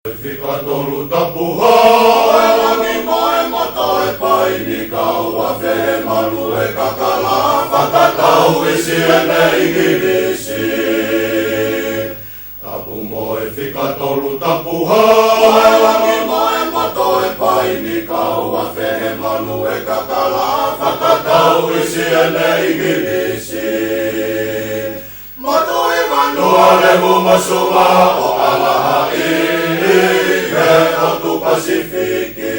Fikatolu tapuhaa, elangi maailma toi paini kauan fehemalu eka kalaa, fakatau isienne ikivisi. Tapu moi fikatolu tapuhaa, elangi maailma toi paini kauan fehemalu eka kalaa, fakatau isienne ikivisi. Nuare mumasuma o alahai tu Pasifiki.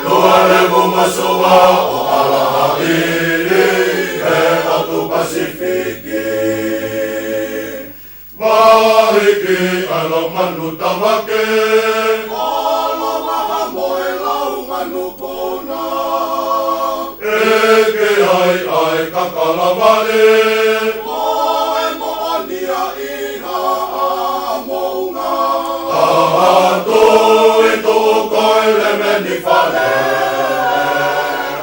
Nuare mumasuma o alahai tu Pasifiki. Mahiki alo manu tawake, alo mahamoe lau manu pona. Eke ai kakalavale, di fale,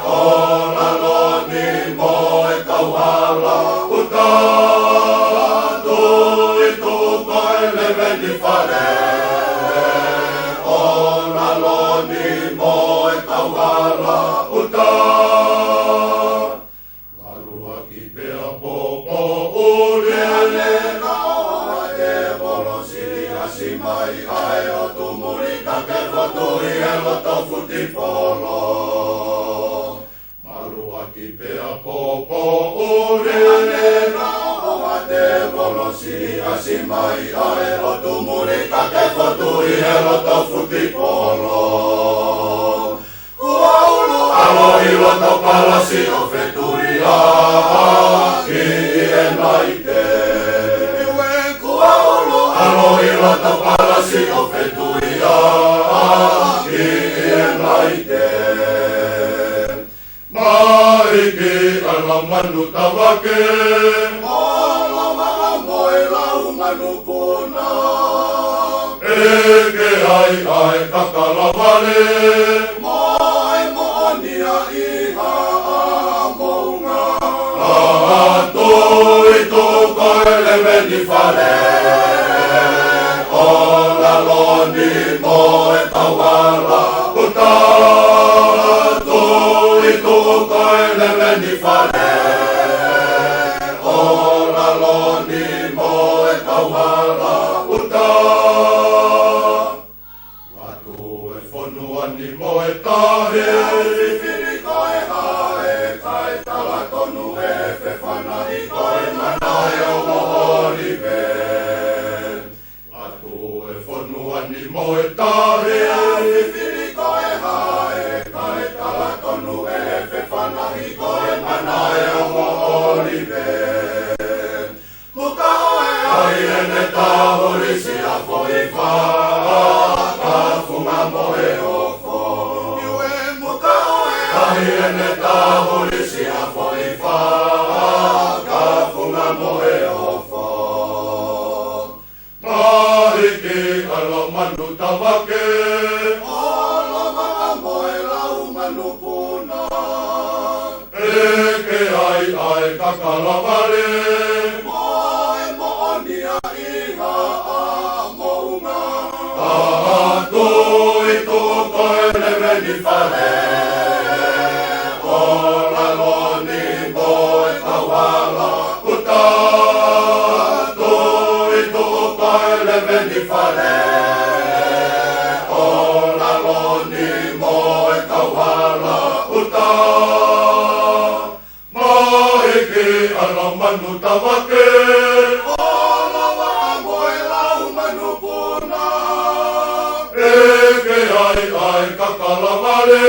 ola loni moe kauhala uta, tu koile di fale, ola loni moe kauhala uta. Larua kipea popo uli, Simai ai o tumurika ke fotui elo tofu tipolo. Malua kipea popo uri anera o ate volosi asimai ai o tumurika ke fotui elo tofu tipolo. Kuaulu alo ilo to palasi o feturia ki enaite. Alo ilo to palasi o fetuia ki enaite. Maiki alo manu tawake, alo mahamoe lau manu puna. Eke ai kakalavale, moe moania iha amounga. Tui tu koile meni fale, ola loni moe kauhala uta, tui tu koile meni fale, ola loni moe kauhala uta. Watu e fonuani moe tahe, fifiri koe hae, kai talatonu e fefanahi koe manae o mohori ve. Ni moe tahe, fifiri koe hae, kai talatonu e fefanahi koe manae o mohori ve. Muka oe ai ene tahorisi a foifa, ka funga moe ofo. Iwe muka oe ai ene tahorisi a foifa, ka funga moe ofo. Mahiki alo manu tawake, alo mahamoe lau manu puna. Eke ai kakalavale, moe moania iha amounga. Tui tu koile meni fale, ola loni moe kauhala uta, tui tu koile meni fale, ola loni moe kauhala uta. Mahiki alo manu tawake, alo mahamoe lau manu puna. Eke ai kakalavale,